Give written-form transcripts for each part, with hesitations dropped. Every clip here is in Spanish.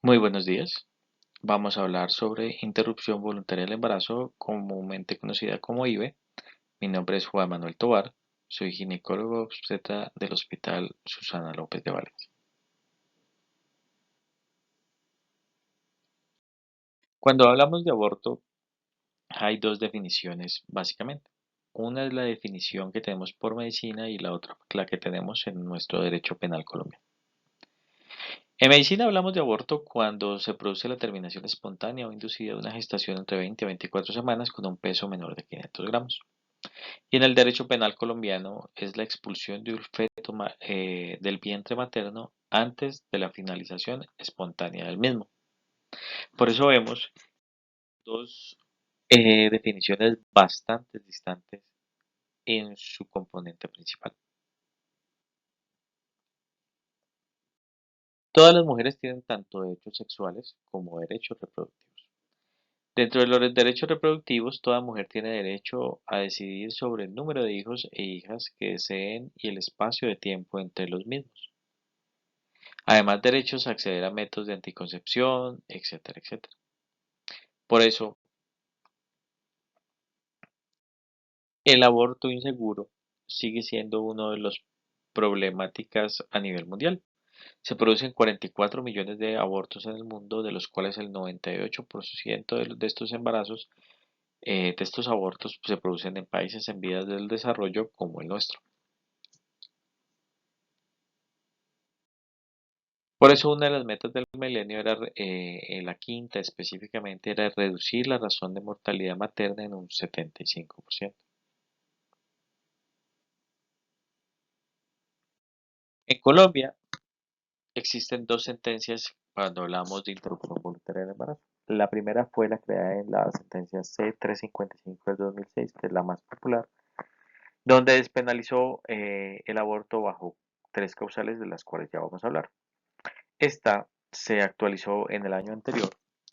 Muy buenos días. Vamos a hablar sobre interrupción voluntaria del embarazo, comúnmente conocida como IVE. Mi nombre es Juan Manuel Tovar. Soy ginecólogo obstetra del Hospital Susana López de Valencia. Cuando hablamos de aborto, hay dos definiciones básicamente. Una es la definición que tenemos por medicina y la otra la que tenemos en nuestro derecho penal colombiano. En medicina hablamos de aborto cuando se produce la terminación espontánea o inducida de una gestación entre 20 a 24 semanas con un peso menor de 500 gramos. Y en el derecho penal colombiano es la expulsión de un feto del vientre materno antes de la finalización espontánea del mismo. Por eso vemos dos definiciones bastante distantes en su componente principal. Todas las mujeres tienen tanto derechos sexuales como derechos reproductivos. Dentro de los derechos reproductivos, toda mujer tiene derecho a decidir sobre el número de hijos e hijas que deseen y el espacio de tiempo entre los mismos. Además, derechos a acceder a métodos de anticoncepción, etcétera, etcétera. Por eso, el aborto inseguro sigue siendo uno de las problemáticas a nivel mundial. Se producen 44 millones de abortos en el mundo, de los cuales el 98% de estos embarazos, de estos abortos, se producen en países en vías del desarrollo como el nuestro. Por eso una de las metas del milenio era, la quinta específicamente, era reducir la razón de mortalidad materna en un 75%. En Colombia existen dos sentencias cuando hablamos de interrupción voluntaria del embarazo. La primera fue la creada en la sentencia C-355 del 2006, que es la más popular, donde despenalizó el aborto bajo tres causales de las cuales ya vamos a hablar. Esta se actualizó en el año anterior,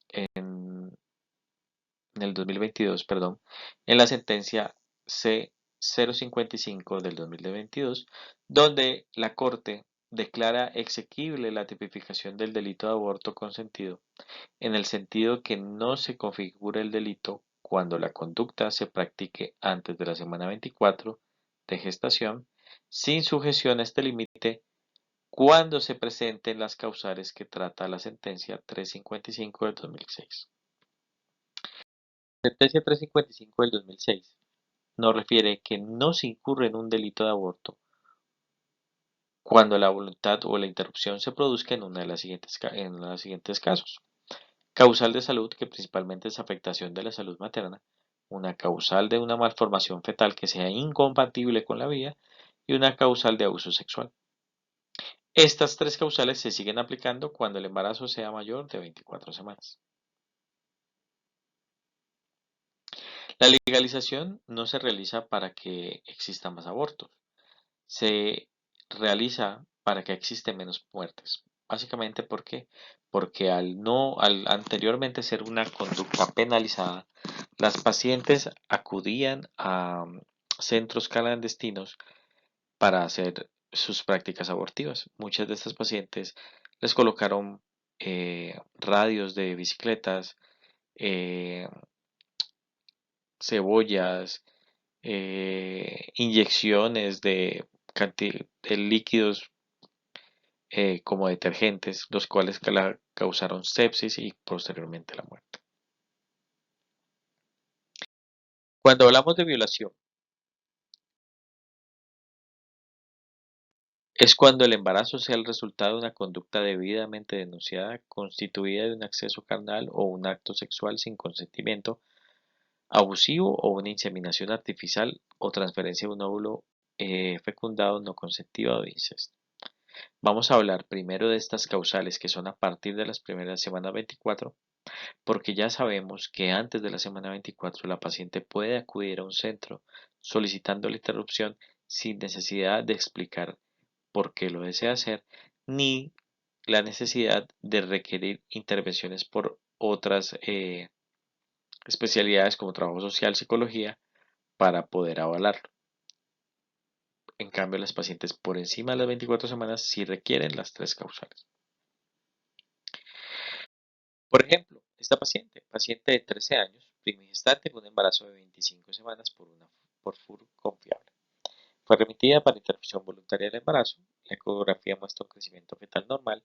en, en el 2022, perdón, en la sentencia C-055 del 2022, donde la Corte declara exequible la tipificación del delito de aborto consentido, en el sentido que no se configura el delito cuando la conducta se practique antes de la semana 24 de gestación, sin sujeción a este límite, cuando se presenten las causales que trata la sentencia 355 del 2006. La sentencia 355 del 2006 nos refiere que no se incurre en un delito de aborto cuando la voluntad o la interrupción se produzca en una de las en los siguientes casos. Causal de salud, que principalmente es afectación de la salud materna, una causal de una malformación fetal que sea incompatible con la vida y una causal de abuso sexual. Estas tres causales se siguen aplicando cuando el embarazo sea mayor de 24 semanas. La legalización no se realiza para que existan más abortos, se realiza para que existen menos muertes. Básicamente, ¿por qué? Porque al anteriormente ser una conducta penalizada, las pacientes acudían a centros clandestinos para hacer sus prácticas abortivas. Muchas de estas pacientes les colocaron radios de bicicletas, eh, cebollas, inyecciones de líquidos como detergentes, los cuales causaron sepsis y posteriormente la muerte. Cuando hablamos de violación, es cuando el embarazo sea el resultado de una conducta debidamente denunciada, constituida de un acceso carnal o un acto sexual sin consentimiento, abusivo o una inseminación artificial o transferencia de un óvulo fecundado no consentido o de incesto. Vamos a hablar primero de estas causales que son a partir de las primeras semanas 24, porque ya sabemos que antes de la semana 24 la paciente puede acudir a un centro solicitando la interrupción sin necesidad de explicar por qué lo desea hacer, ni la necesidad de requerir intervenciones por otras especialidades como trabajo social, psicología, para poder avalarlo. En cambio, las pacientes por encima de las 24 semanas sí requieren las tres causales. Por ejemplo, esta paciente de 13 años, primigestante con un embarazo de 25 semanas por FUR confiable. Fue remitida para interrupción voluntaria del embarazo. La ecografía muestra un crecimiento fetal normal,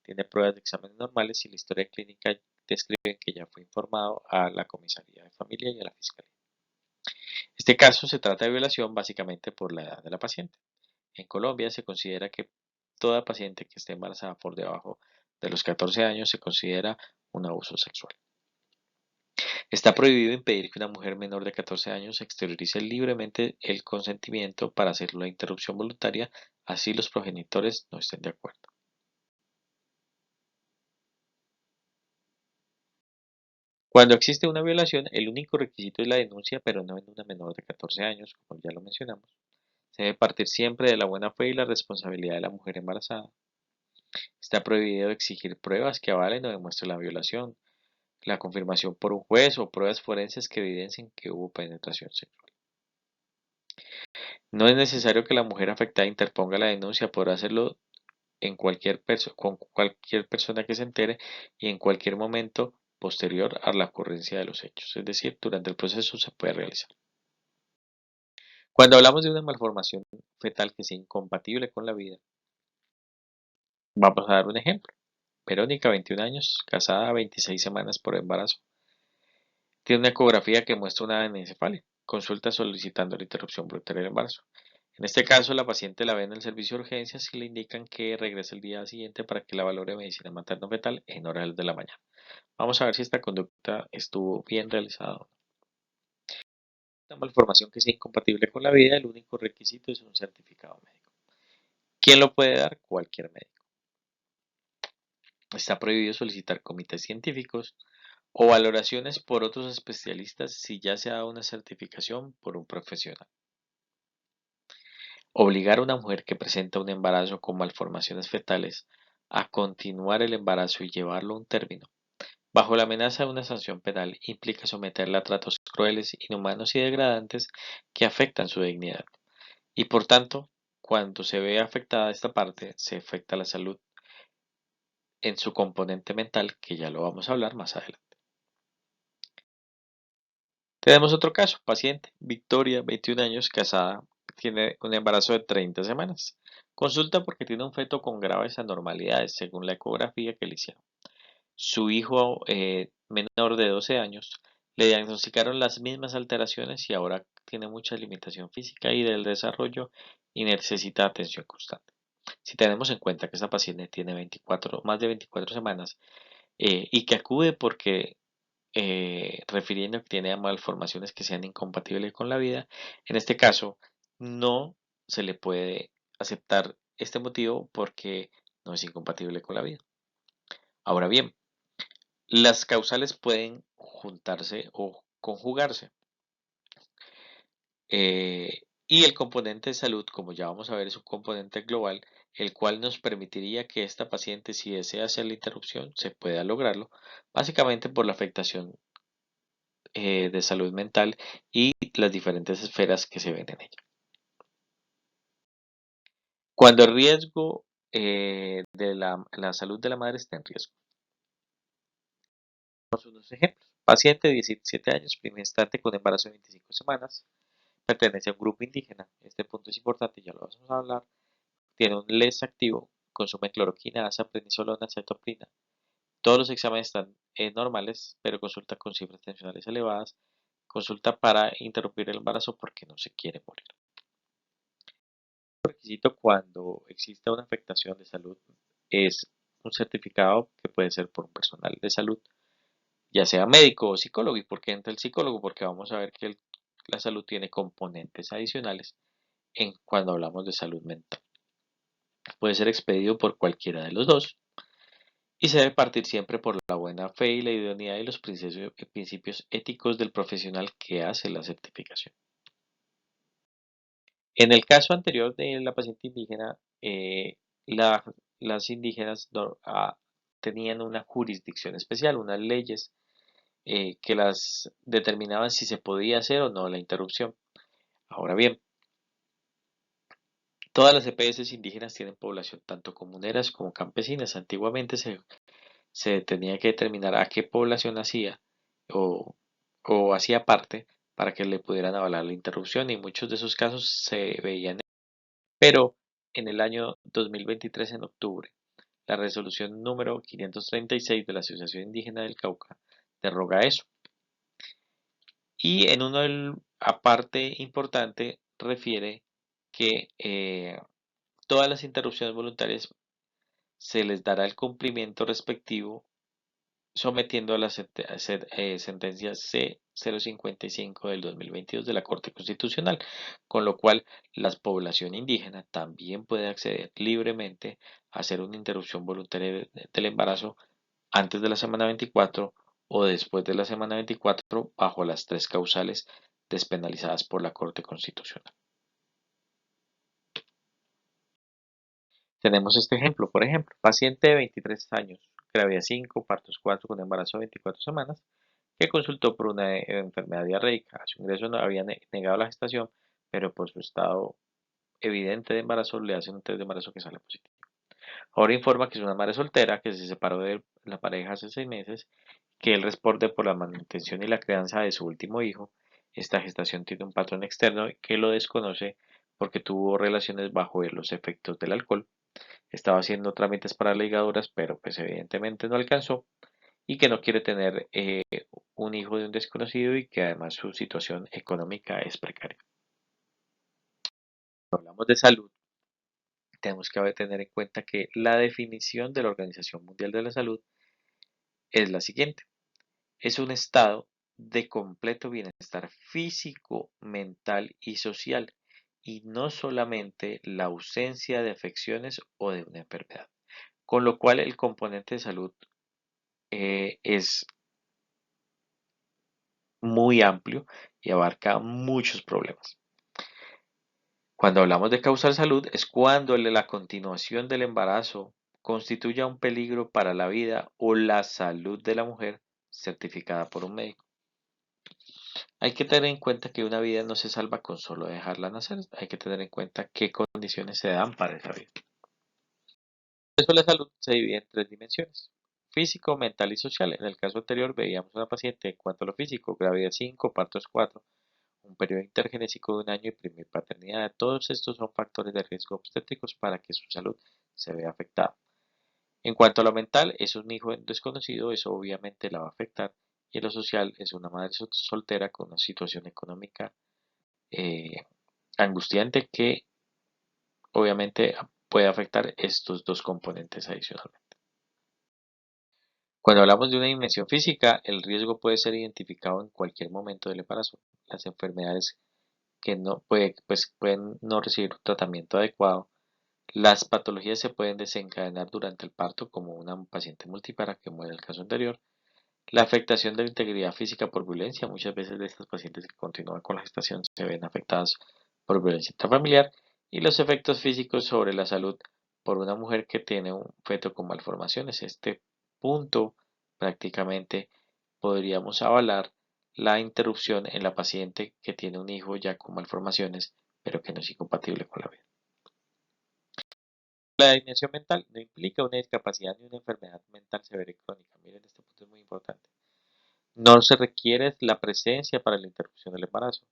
tiene pruebas de exámenes normales y la historia clínica describe que ya fue informado a la comisaría de familia y a la fiscalía. Este caso se trata de violación básicamente por la edad de la paciente. En Colombia se considera que toda paciente que esté embarazada por debajo de los 14 años se considera un abuso sexual. Está prohibido impedir que una mujer menor de 14 años exteriorice libremente el consentimiento para hacer la interrupción voluntaria, así los progenitores no estén de acuerdo. Cuando existe una violación, el único requisito es la denuncia, pero no en una menor de 14 años, como ya lo mencionamos. Se debe partir siempre de la buena fe y la responsabilidad de la mujer embarazada. Está prohibido exigir pruebas que avalen o demuestren la violación, la confirmación por un juez o pruebas forenses que evidencien que hubo penetración sexual. No es necesario que la mujer afectada interponga la denuncia, podrá hacerlo con cualquier persona que se entere y en cualquier momento posterior a la ocurrencia de los hechos, es decir, durante el proceso se puede realizar. Cuando hablamos de una malformación fetal que sea incompatible con la vida, vamos a dar un ejemplo. Verónica, 21 años, casada, 26 semanas por embarazo. Tiene una ecografía que muestra una anencefalia. Consulta solicitando la interrupción voluntaria del embarazo. En este caso, la paciente la ve en el servicio de urgencias y le indican que regrese el día siguiente para que la valore medicina materno-fetal en horas de la mañana. Vamos a ver si esta conducta estuvo bien realizada. Una malformación que sea incompatible con la vida, el único requisito es un certificado médico. ¿Quién lo puede dar? Cualquier médico. Está prohibido solicitar comités científicos o valoraciones por otros especialistas si ya se ha dado una certificación por un profesional. Obligar a una mujer que presenta un embarazo con malformaciones fetales a continuar el embarazo y llevarlo a un término, bajo la amenaza de una sanción penal, implica someterla a tratos crueles, inhumanos y degradantes que afectan su dignidad. Y por tanto, cuando se ve afectada esta parte, se afecta la salud en su componente mental, que ya lo vamos a hablar más adelante. Tenemos otro caso, paciente, Victoria, 21 años, casada, tiene un embarazo de 30 semanas. Consulta porque tiene un feto con graves anormalidades, según la ecografía que le hicieron. Su hijo menor de 12 años le diagnosticaron las mismas alteraciones y ahora tiene mucha limitación física y del desarrollo y necesita atención constante. Si tenemos en cuenta que esta paciente tiene más de 24 semanas y que acude porque refiriendo que tiene malformaciones que sean incompatibles con la vida. En este caso, no se le puede aceptar este motivo porque no es incompatible con la vida. Ahora bien, las causales pueden juntarse o conjugarse. Y el componente de salud, como ya vamos a ver, es un componente global, el cual nos permitiría que esta paciente, si desea hacer la interrupción, se pueda lograrlo, básicamente por la afectación de salud mental y las diferentes esferas que se ven en ella. Cuando el riesgo de la salud de la madre está en riesgo. Vamos a unos ejemplos. Paciente de 17 años, primigestante con embarazo de 25 semanas, pertenece a un grupo indígena. Este punto es importante, ya lo vamos a hablar. Tiene un LES activo, consume cloroquina, asa, prednisolona, cetoprina. Todos los exámenes están normales, pero consulta con cifras tensionales elevadas. Consulta para interrumpir el embarazo porque no se quiere morir. Requisito cuando exista una afectación de salud es un certificado que puede ser por un personal de salud, ya sea médico o psicólogo. ¿Y por qué entra el psicólogo? Porque vamos a ver que la salud tiene componentes adicionales cuando hablamos de salud mental. Puede ser expedido por cualquiera de los dos y se debe partir siempre por la buena fe y la idoneidad y los principios éticos del profesional que hace la certificación. En el caso anterior de la paciente indígena, la- las indígenas tenían una jurisdicción especial, unas leyes que las determinaban si se podía hacer o no la interrupción. Ahora bien, todas las EPS indígenas tienen población tanto comuneras como campesinas. Antiguamente se tenía que determinar a qué población hacía o, o hacía parte para que le pudieran avalar la interrupción y muchos de esos casos se veían. Pero en el año 2023, en octubre, la resolución número 536 de la Asociación Indígena del Cauca deroga eso. Y en uno del aparte importante refiere que todas las interrupciones voluntarias se les dará el cumplimiento respectivo sometiendo a la sentencia C-055 del 2022 de la Corte Constitucional, con lo cual la población indígena también puede acceder libremente a hacer una interrupción voluntaria del embarazo antes de la semana 24 o después de la semana 24 bajo las tres causales despenalizadas por la Corte Constitucional. Tenemos este ejemplo, por ejemplo, paciente de 23 años, gravidez 5, partos 4 con embarazo de 24 semanas, que consultó por una enfermedad diarreica. A su ingreso no había negado la gestación, pero por su estado evidente de embarazo le hacen un test de embarazo que sale positivo. Ahora informa que es una madre soltera que se separó de la pareja hace 6 meses, que él responde por la manutención y la crianza de su último hijo. Esta gestación tiene un patrón externo que lo desconoce porque tuvo relaciones bajo los efectos del alcohol. Estaba haciendo trámites para ligaduras, pero pues evidentemente no alcanzó y que no quiere tener un hijo de un desconocido y que además su situación económica es precaria. Cuando hablamos de salud, tenemos que tener en cuenta que la definición de la Organización Mundial de la Salud es la siguiente. Es un estado de completo bienestar físico, mental y social, y no solamente la ausencia de afecciones o de una enfermedad. Con lo cual el componente de salud es muy amplio y abarca muchos problemas. Cuando hablamos de causal salud es cuando la continuación del embarazo constituya un peligro para la vida o la salud de la mujer certificada por un médico. Hay que tener en cuenta que una vida no se salva con solo dejarla nacer, hay que tener en cuenta qué condiciones se dan para esa vida. Por eso la salud se divide en tres dimensiones: físico, mental y social. En el caso anterior veíamos a una paciente en cuanto a lo físico, gravidez 5, partos 4, un periodo intergenésico de un año y primer paternidad. Todos estos son factores de riesgo obstétricos para que su salud se vea afectada. En cuanto a lo mental, es un hijo desconocido, eso obviamente la va a afectar. Y en lo social, es una madre soltera con una situación económica eh, angustiante que obviamente puede afectar estos dos componentes adicionalmente. Cuando hablamos de una dimensión física, el riesgo puede ser identificado en cualquier momento del embarazo. Las enfermedades que pueden no recibir un tratamiento adecuado. Las patologías se pueden desencadenar durante el parto, como una paciente multípara que muere en el caso anterior. La afectación de la integridad física por violencia. Muchas veces de estas pacientes que continúan con la gestación se ven afectadas por violencia intrafamiliar. Y los efectos físicos sobre la salud por una mujer que tiene un feto con malformaciones. Este punto prácticamente podríamos avalar la interrupción en la paciente que tiene un hijo ya con malformaciones, pero que no es incompatible con la vida. La dimensión mental no implica una discapacidad ni una enfermedad mental severa y crónica. Miren, este punto es muy importante. No se requiere la presencia para la interrupción del embarazo.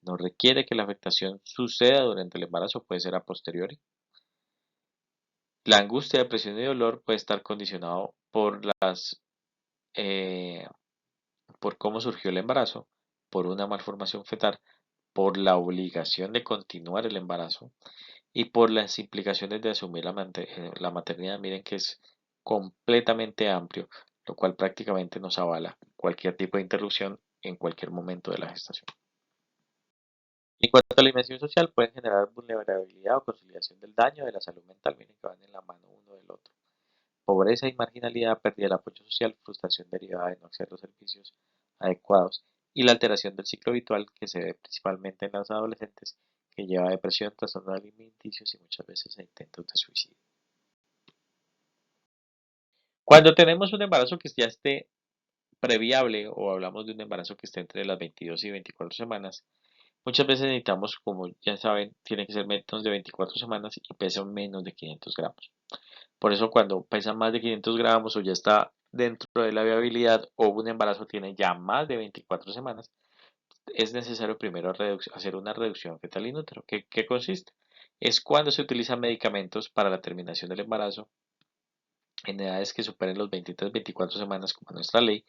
No requiere que la afectación suceda durante el embarazo, puede ser a posteriori. La angustia, depresión y dolor puede estar condicionado eh, por cómo surgió el embarazo, por una malformación fetal, por la obligación de continuar el embarazo y por las implicaciones de asumir la maternidad. Miren que es completamente amplio, lo cual prácticamente nos avala cualquier tipo de interrupción en cualquier momento de la gestación. En cuanto a la dimensión social, pueden generar vulnerabilidad o conciliación del daño de la salud mental. Miren que van en la mano uno del otro. Pobreza y marginalidad, pérdida del apoyo social, frustración derivada de no acceder a los servicios adecuados y la alteración del ciclo habitual que se ve principalmente en los adolescentes, que lleva a depresión, trastornos alimenticios y muchas veces a intentos de suicidio. Cuando tenemos un embarazo que ya esté previable o hablamos de un embarazo que esté entre las 22 y 24 semanas, muchas veces necesitamos, como ya saben, tiene que ser menos de 24 semanas y pesan menos de 500 gramos. Por eso cuando pesa más de 500 gramos o ya está dentro de la viabilidad o un embarazo tiene ya más de 24 semanas, es necesario primero hacer una reducción fetal in útero. ¿Qué consiste? Es cuando se utilizan medicamentos para la terminación del embarazo en edades que superen los 23-24 semanas, como nuestra ley.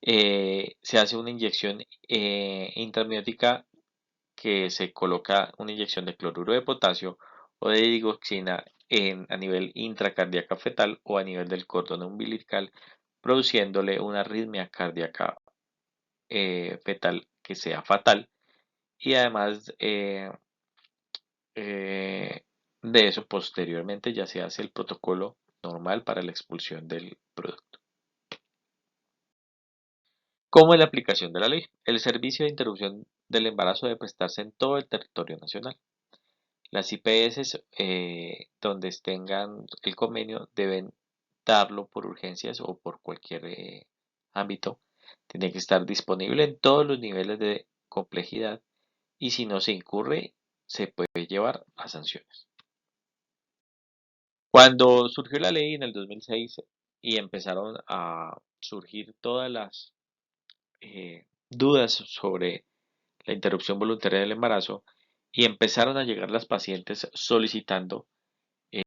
Se hace una inyección intraamniótica que se coloca una inyección de cloruro de potasio o de digoxina a nivel intracardíaca fetal o a nivel del cordón umbilical, produciéndole una arritmia cardíaca fetal que sea fatal. Y además de eso, posteriormente ya se hace el protocolo normal para la expulsión del producto. ¿Cómo es la aplicación de la ley? El servicio de interrupción del embarazo debe prestarse en todo el territorio nacional. Las IPS donde tengan el convenio deben darlo por urgencias o por cualquier ámbito. Tiene que estar disponible en todos los niveles de complejidad y si no se incurre, se puede llevar a sanciones. Cuando surgió la ley en el 2006 y empezaron a surgir todas las dudas sobre la interrupción voluntaria del embarazo y empezaron a llegar las pacientes solicitando,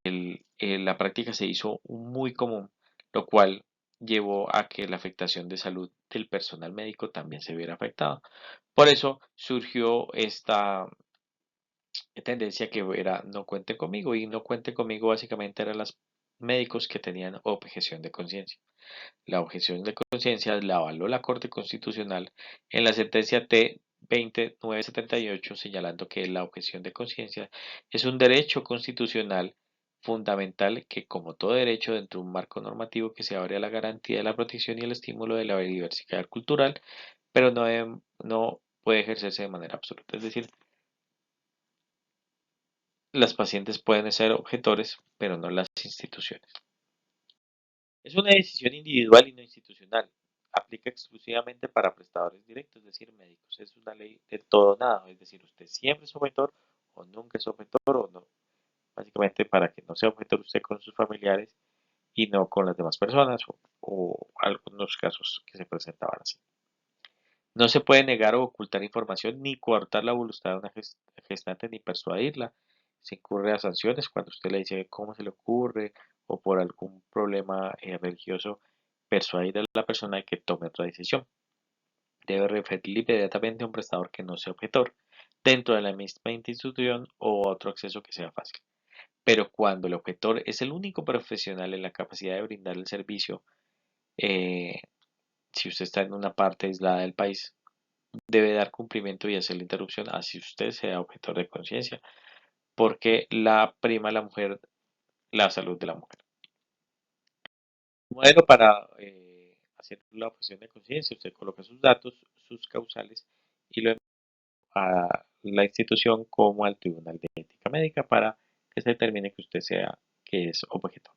la práctica se hizo muy común, lo cual llevó a que la afectación de salud del personal médico también se viera afectada. Por eso surgió esta tendencia que era no cuente conmigo y no cuente conmigo básicamente eran los médicos que tenían objeción de conciencia. La objeción de conciencia la avaló la Corte Constitucional en la sentencia T-20-978, señalando que la objeción de conciencia es un derecho constitucional fundamental que, como todo derecho dentro de un marco normativo que se abre a la garantía de la protección y el estímulo de la diversidad cultural, pero no puede ejercerse de manera absoluta. Es decir, las pacientes pueden ser objetores, pero no las instituciones. Es una decisión individual y no institucional. Aplica exclusivamente para prestadores directos, es decir, médicos. Es una ley de todo o nada, es decir, usted siempre es objetor o nunca es objetor o no. Básicamente para que no sea objetor usted con sus familiares y no con las demás personas o algunos casos que se presentaban así. No se puede negar o ocultar información ni coartar la voluntad de una gestante ni persuadirla. Se incurre a sanciones cuando usted le dice cómo se le ocurre o por algún problema religioso persuadir a la persona de que tome otra decisión. Debe referir inmediatamente a un prestador que no sea objetor dentro de la misma institución o a otro acceso que sea fácil. Pero cuando el objetor es el único profesional en la capacidad de brindar el servicio, eh, si usted está en una parte aislada del país, debe dar cumplimiento y hacer la interrupción así usted sea objetor de conciencia, porque la prima la mujer, la salud de la mujer. Modelo para hacer la objeción de conciencia, usted coloca sus datos, sus causales y lo envía a la institución como al Tribunal de Ética Médica para que se determine que usted sea que es objetor.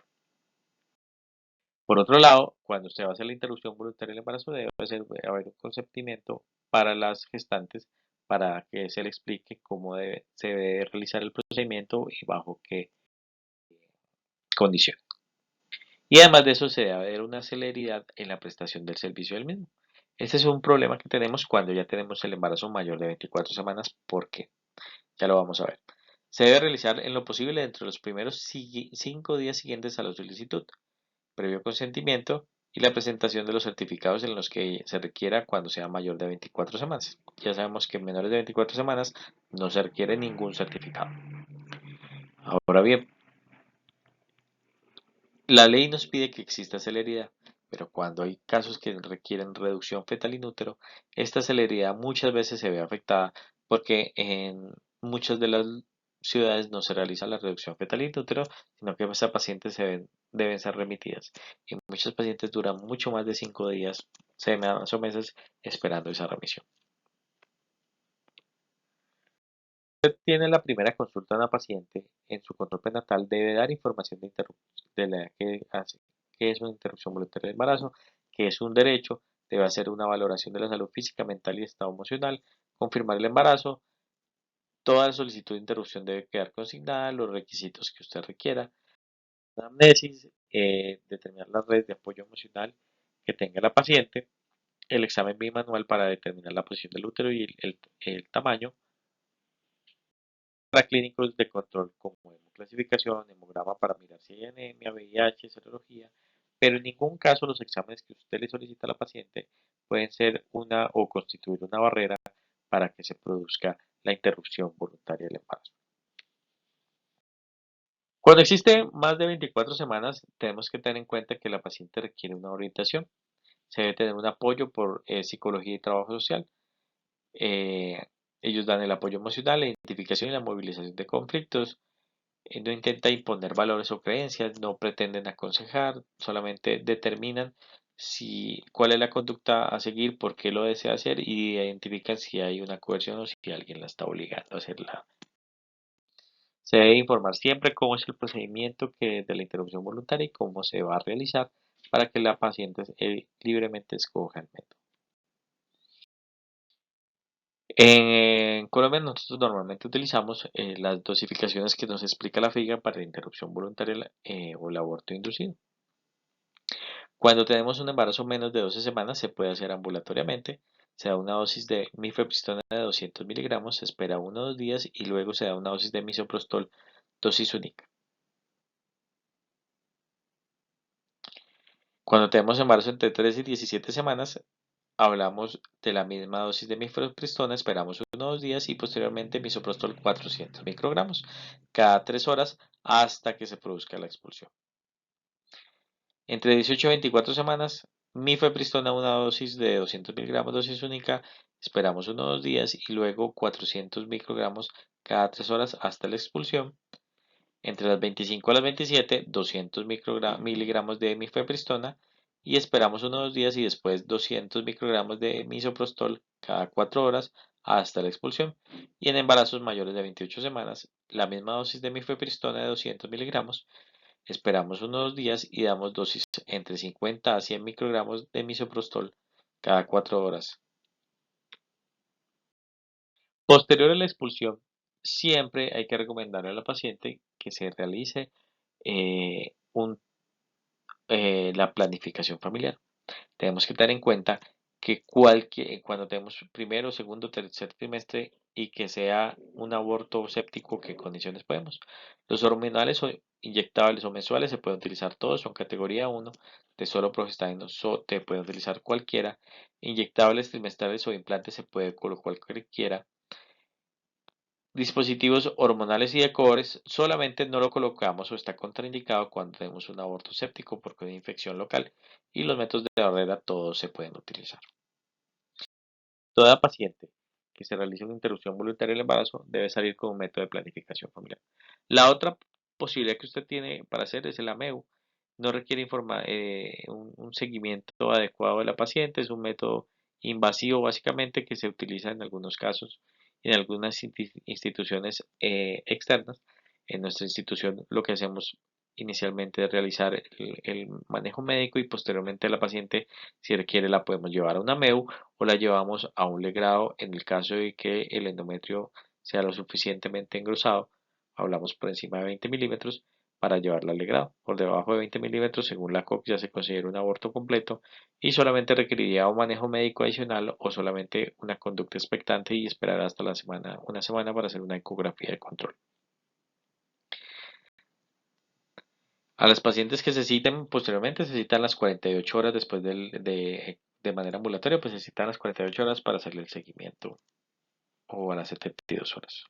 Por otro lado, cuando usted va a hacer la interrupción voluntaria del embarazo, debe haber un consentimiento para las gestantes para que se le explique cómo se debe realizar el procedimiento y bajo qué condiciones. Y además de eso, se debe haber una celeridad en la prestación del servicio del mismo. Este es un problema que tenemos cuando ya tenemos el embarazo mayor de 24 semanas. ¿Por qué? Ya lo vamos a ver. Se debe realizar en lo posible dentro de los primeros 5 días siguientes a la solicitud, previo consentimiento y la presentación de los certificados en los que se requiera cuando sea mayor de 24 semanas. Ya sabemos que en menores de 24 semanas no se requiere ningún certificado. Ahora bien, la ley nos pide que exista celeridad, pero cuando hay casos que requieren reducción fetal in útero, esta celeridad muchas veces se ve afectada porque en muchas de las ciudades no se realiza la reducción fetal in útero, sino que esas pacientes deben ser remitidas. Y muchos pacientes duran mucho más de 5 días, semanas o meses esperando esa remisión. Usted tiene la primera consulta a una paciente, en su control prenatal debe dar información de la que hace, qué es una interrupción voluntaria del embarazo, qué es un derecho, debe hacer una valoración de la salud física, mental y estado emocional, confirmar el embarazo, toda solicitud de interrupción debe quedar consignada, los requisitos que usted requiera, Anamnesis, determinar la red de apoyo emocional que tenga la paciente, el examen bimanual para determinar la posición del útero y el tamaño, para clínicos de control como hemoclasificación, hemograma para mirar si hay anemia, VIH, serología, pero en ningún caso los exámenes que usted le solicita a la paciente pueden ser una o constituir una barrera para que se produzca la interrupción voluntaria del embarazo. Cuando existe más de 24 semanas, tenemos que tener en cuenta que la paciente requiere una orientación. Se debe tener un apoyo por psicología y trabajo social. Eh, Ellos dan el apoyo emocional, la identificación y la movilización de conflictos. No intenta imponer valores o creencias, no pretenden aconsejar, solamente determinan cuál es la conducta a seguir, por qué lo desea hacer y identifican si hay una coerción o si alguien la está obligando a hacerla. Se debe informar siempre cómo es el procedimiento de la interrupción voluntaria y cómo se va a realizar para que la paciente libremente escoja el método. En Colombia nosotros normalmente utilizamos las dosificaciones que nos explica la FIGA para la interrupción voluntaria o el aborto inducido. Cuando tenemos un embarazo menos de 12 semanas se puede hacer ambulatoriamente. Se da una dosis de mifepristona de 200 miligramos, se espera 1 o 2 días y luego se da una dosis de misoprostol dosis única. Cuando tenemos embarazo entre 3 y 17 semanas, hablamos de la misma dosis de mifepristona, esperamos 1 o 2 días y posteriormente misoprostol 400 microgramos cada 3 horas hasta que se produzca la expulsión. Entre 18 y 24 semanas, mifepristona una dosis de 200 miligramos dosis única, esperamos 1 o 2 días y luego 400 microgramos cada 3 horas hasta la expulsión. Entre las 25 a las 27, 200 miligramos de mifepristona y esperamos 1 o 2 días y después 200 microgramos de misoprostol cada 4 horas hasta la expulsión. Y en embarazos mayores de 28 semanas, la misma dosis de mifepristona de 200 miligramos. Esperamos 1 o 2 días y damos dosis entre 50 a 100 microgramos de misoprostol cada 4 horas. Posterior a la expulsión, siempre hay que recomendarle a la paciente que se realice eh, un la planificación familiar. Tenemos que tener en cuenta que cuando tenemos primero, segundo, tercer trimestre y que sea un aborto séptico, ¿qué condiciones podemos? Los hormonales o inyectables o mensuales se pueden utilizar todos, son categoría 1, de solo progestágeno, te pueden utilizar cualquiera, inyectables trimestrales o implantes se puede colocar cualquiera. Dispositivos hormonales y de cobre solamente no lo colocamos o está contraindicado cuando tenemos un aborto séptico porque una infección local y los métodos de barrera todos se pueden utilizar. Toda paciente que se realice una interrupción voluntaria del embarazo debe salir con un método de planificación familiar. La otra posibilidad que usted tiene para hacer es el AMEU. No requiere un seguimiento adecuado de la paciente, es un método invasivo básicamente que se utiliza en algunos casos en algunas instituciones externas. En nuestra institución lo que hacemos inicialmente es realizar el manejo médico y posteriormente a la paciente, si requiere, la podemos llevar a una AMEU o la llevamos a un legrado en el caso de que el endometrio sea lo suficientemente engrosado. Hablamos por encima de 20 milímetros para llevarla al legrado. Por debajo de 20 milímetros, según la COC, ya se considera un aborto completo y solamente requeriría un manejo médico adicional o solamente una conducta expectante y esperar hasta una semana para hacer una ecografía de control. A las pacientes que se citen posteriormente se citan las 48 horas después de manera ambulatoria, pues se citan las 48 horas para hacerle el seguimiento o a las 72 horas.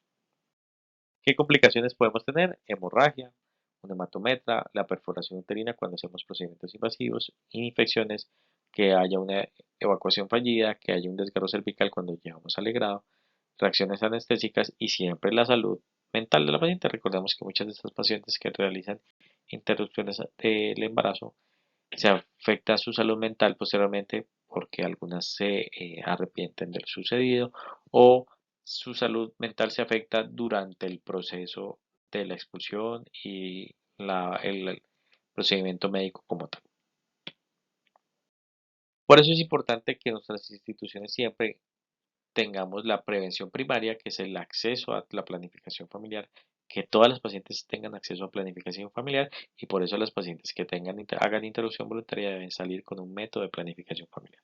¿Qué complicaciones podemos tener? Hemorragia, un hematometra, la perforación uterina cuando hacemos procedimientos invasivos, infecciones, que haya una evacuación fallida, que haya un desgarro cervical cuando llegamos al legrado, reacciones anestésicas y siempre la salud mental de la paciente. Recordemos que muchas de estas pacientes que realizan interrupciones del embarazo se afecta su salud mental posteriormente porque algunas se arrepienten del sucedido o su salud mental se afecta durante el proceso de la expulsión y el procedimiento médico como tal. Por eso es importante que nuestras instituciones siempre tengamos la prevención primaria, que es el acceso a la planificación familiar, que todas las pacientes tengan acceso a planificación familiar y por eso las pacientes que hagan interrupción voluntaria deben salir con un método de planificación familiar.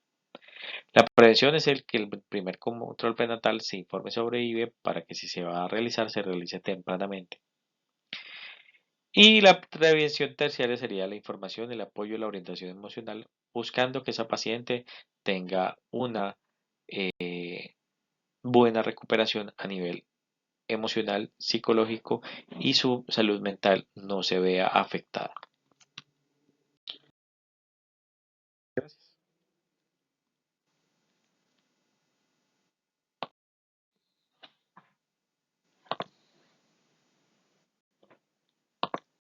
La prevención es el que el primer control prenatal se informe sobre IVE para que si se va a realizar se realice tempranamente. Y la prevención terciaria sería la información, el apoyo y la orientación emocional, buscando que esa paciente tenga una buena recuperación a nivel emocional, psicológico y su salud mental no se vea afectada. Gracias.